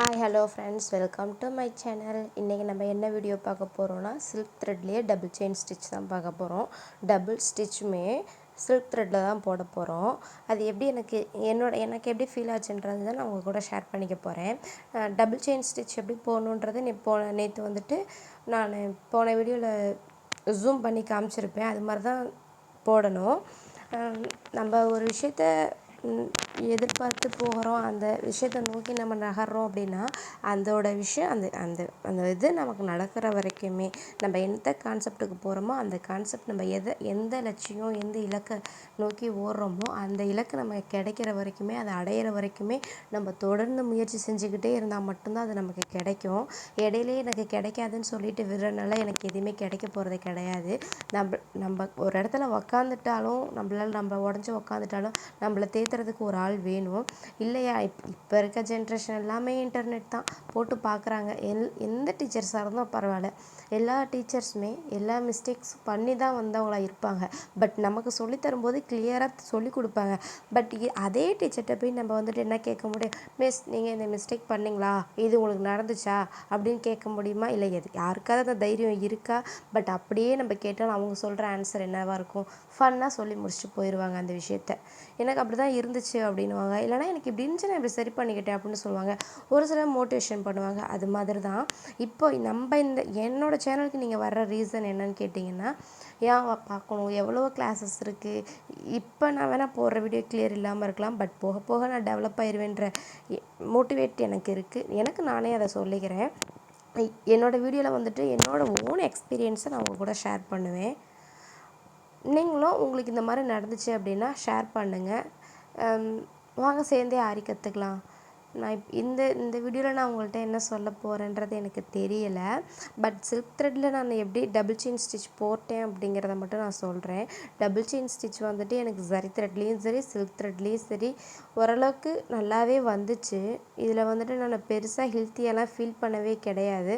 Hi hello friends, welcome to my channel. இன்றைக்கி நம்ம என்ன வீடியோ பார்க்க போகிறோன்னா, சில்க் த்ரெட்லேயே டபுள் செயின் ஸ்டிச் தான் பார்க்க போகிறோம். டபுள் ஸ்டிச்சுமே சில்க் த்ரெட்டில் தான் போட போகிறோம். அது எப்படி எனக்கு எப்படி ஃபீல் ஆச்சுன்றது தான் நான் உங்கள் கூட ஷேர் பண்ணிக்க போகிறேன். டபுள் செயின் ஸ்டிச் எப்படி போகணுன்றது நேற்று வந்துட்டு நான் போன வீடியோவில் ஜூம் பண்ணி காமிச்சிருப்பேன். அது மாதிரி தான் போடணும். நம்ம ஒரு விஷயத்த எதிர்பார்த்து போகிறோம், அந்த விஷயத்தை நோக்கி நம்ம நகர்றோம் அப்படின்னா அதோட விஷயம் அந்த அந்த அந்த இது நமக்கு நடக்கிற வரைக்குமே, நம்ம எந்த கான்செப்டுக்கு போகிறோமோ அந்த கான்செப்ட் நம்ம எந்த லட்சியம் எந்த இலக்கை நோக்கி ஓடுறோமோ அந்த இலக்கு நம்ம கிடைக்கிற வரைக்குமே, அதை அடையிற வரைக்குமே நம்ம தொடர்ந்து முயற்சி செஞ்சுக்கிட்டே இருந்தால் மட்டும்தான் அது நமக்கு கிடைக்கும். இடையிலே எனக்கு கிடைக்காதுன்னு சொல்லிட்டு விடுறதுனால எனக்கு எதுவுமே கிடைக்க போகிறது கிடையாது. நம்ம ஒரு இடத்துல உக்காந்துட்டாலும் நம்ம உடஞ்சி உக்காந்துட்டாலும் நம்மளை தேத்துறதுக்கு ஒரு ஆள் வேணும் இல்லையா? இப்போ இருக்க ஜென்ரேஷன் எல்லாமே இன்டர்நெட் தான், போட்டு பார்க்குறாங்க. எந்த டீச்சர்ஸாக இருந்தும் பரவாயில்ல, எல்லா டீச்சர்ஸுமே எல்லா மிஸ்டேக்ஸ் பண்ணி தான் வந்தவங்களாக இருப்பாங்க. பட் நமக்கு சொல்லித்தரும்போது கிளியராக சொல்லி கொடுப்பாங்க. பட் அதே டீச்சர்கிட்ட போய் நம்ம வந்துட்டு என்ன கேட்க முடியும்? மிஸ், நீங்கள் இந்த மிஸ்டேக் பண்ணிங்களா, இது உங்களுக்கு நடந்துச்சா அப்படின்னு கேட்க முடியுமா? இல்லை, யாருக்காவது அந்த தைரியம் இருக்கா? பட் அப்படியே நம்ம கேட்டாலும் அவங்க சொல்கிற ஆன்சர் என்னவாக இருக்கும்? ஃபன்னாக சொல்லி முடிச்சுட்டு போயிடுவாங்க அந்த விஷயத்த. எனக்கு அப்படி தான் இருந்துச்சு அப்படின்வாங்க. இல்லைனா எனக்கு இப்படி இருந்துச்சு, நான் இப்படி சரி பண்ணிக்கிட்டேன் அப்படின்னு சொல்லுவாங்க. ஒரு சிலர் மோட்டிவேஷன் பண்ணுவாங்க. அது மாதிரி தான் இப்போ என்னோடய சேனலுக்கு நீங்கள் வர்ற ரீசன் என்னன்னு கேட்டிங்கன்னா, ஏன் பார்க்கணும், எவ்வளோ கிளாஸஸ் இருக்குது. இப்போ நான் வேணால் போடுற வீடியோ கிளியர் இல்லாமல் இருக்கலாம், பட் போக போக நான் டெவலப் ஆயிடுவேன்ற மோட்டிவேட் எனக்கு இருக்குது. எனக்கு நானே அதை சொல்லிக்கிறேன். என்னோடய வீடியோவில் வந்துட்டு என்னோடய ஓன் எக்ஸ்பீரியன்ஸை நான் உங்கள் கூட ஷேர் பண்ணுவேன். நீங்களும் உங்களுக்கு இந்த மாதிரி நடந்துச்சு அப்படின்னா ஷேர் பண்ணுங்கள். வாங்க சேர்ந்தே ஆரி கற்றுக்கலாம். நான் இந்த வீடியோவில் நான் உங்கள்கிட்ட என்ன சொல்ல போகிறேன்றது எனக்கு தெரியலை. பட் சில்க் த்ரெட்டில் நான் எப்படி டபுள் செயின் ஸ்டிச் போட்டேன் அப்படிங்கிறத மட்டும் நான் சொல்கிறேன். டபுள் செயின் ஸ்டிச் வந்துட்டு எனக்கு ஜரி த்ரெட்லேயும் சரி சில்க் த்ரெட்லேயும் சரி ஓரளவுக்கு நல்லாவே வந்துச்சு. இதில் வந்துட்டு நான் பெருசாக ஹெல்த்தியெல்லாம் ஃபீல் பண்ணவே கிடையாது.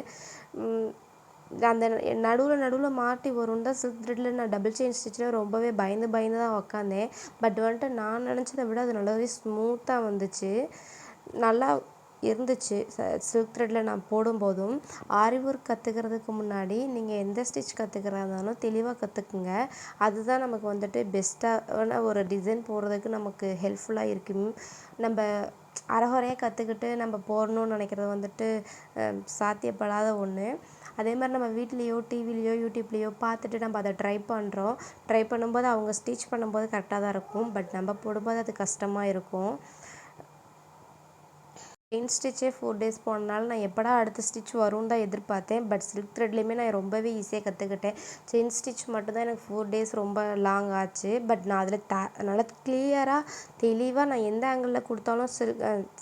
அந்த நடுவில் மாட்டி வரும்னு தான் சில்க் த்ரெட்டில் நான் டபுள் செயின் ஸ்டிச்சில் ரொம்பவே பயந்து தான் உக்காந்தேன். பட் வந்துட்டு நான் நினச்சதை விட அது நல்லாவே ஸ்மூத்தாக வந்துச்சு, நல்லா இருந்துச்சு. சில்க் த்ரெட்டில் நான் போடும்போதும் ஆரி ஒர்க் கற்றுக்கிறதுக்கு முன்னாடி நீங்கள் எந்த ஸ்டிச் கற்றுக்கிறதா இருந்தாலும் தெளிவாக கற்றுக்குங்க. அதுதான் நமக்கு வந்துட்டு பெஸ்ட்டான ஒரு டிசைன் போடுறதுக்கு நமக்கு ஹெல்ப்ஃபுல்லாக இருக்கும். நம்ம அரைகுறையாக கற்றுக்கிட்டு நம்ம போடணும்னு நினைக்கிறது வந்துட்டு சாத்தியப்படாத ஒன்று. அதே மாதிரி நம்ம வீட்லேயோ டிவிலேயோ யூடியூப்லேயோ பார்த்துட்டு நம்ம அதை ட்ரை பண்ணும்போது அவங்க ஸ்டிச் பண்ணும்போது கரெக்டாக தான் இருக்கும். பட் நம்ம போடும்போது அது கஷ்டமாக இருக்கும். செயின் ஸ்டிச்சே 4 days போனனால நான் எப்படா அடுத்த ஸ்டிச் வரும்னு தான் எதிர்பார்த்தேன். பட் சில்க் த்ரெட்லேயுமே நான் ரொம்பவே ஈஸியாக கற்றுக்கிட்டேன். செயின் ஸ்டிச் மட்டும்தான் எனக்கு 4 days ரொம்ப லாங் ஆச்சு. பட் நான் அதில் நல்லா கிளியராக தெளிவாக நான் எந்த ஆங்கிளில் கொடுத்தாலும்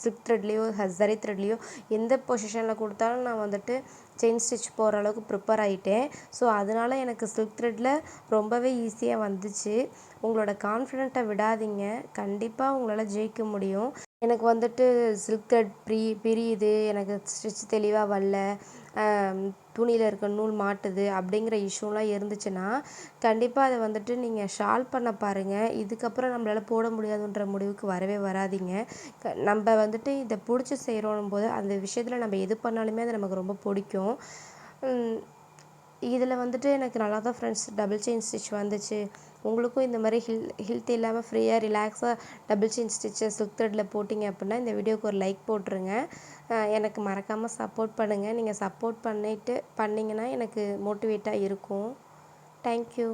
சில்க் த்ரெட்லேயோ ஜரி த்ரெட்லேயோ எந்த பொசிஷனில் கொடுத்தாலும் நான் வந்துட்டு செயின் ஸ்டிச் போகிற அளவுக்கு ப்ரிப்பேர் ஆகிட்டேன். ஸோ அதனால் எனக்கு சில்க் த்ரெட்டில் ரொம்பவே ஈஸியாக வந்துச்சு. உங்களோட கான்ஃபிடென்ட்டை விடாதீங்க, கண்டிப்பாக உங்களால் ஜெயிக்க முடியும். எனக்கு வந்துட்டு சில்க் த்ரெட் பிரியுது, எனக்கு ஸ்டிச் தெளிவாக வரல, துணியில் இருக்க நூல் மாட்டுது அப்படிங்கிற இஷ்யூலாம் இருந்துச்சுன்னா கண்டிப்பாக அதை வந்துட்டு நீங்கள் சால்வ் பண்ண பாருங்கள். இதுக்கப்புறம் நம்மளால் போட முடியாதுன்ற முடிவுக்கு வரவே வராதிங்க. நம்ம வந்துட்டு இதை பிடிச்சி செய்கிறோம் போது அந்த விஷயத்தில் நம்ம எது பண்ணாலுமே அது நமக்கு ரொம்ப பிடிக்கும். இதில் வந்துட்டு எனக்கு நல்லா தான் ஃப்ரெண்ட்ஸ் டபுள் செயின் ஸ்டிச் வந்துச்சு. உங்களுக்கும் இந்த மாதிரி ஹெல்த் இல்லாமல் ஃப்ரீயாக ரிலாக்ஸாக டபுள் செயின் ஸ்டிச்சை சில்க் த்ரெட்டில் போட்டிங்க அப்படின்னா இந்த வீடியோக்கு ஒரு லைக் போட்டுருங்க. எனக்கு மறக்காமல் சப்போர்ட் பண்ணுங்கள். நீங்கள் சப்போர்ட் பண்ணிங்கன்னா எனக்கு மோட்டிவேட்டாக இருக்கும். தேங்க்யூ.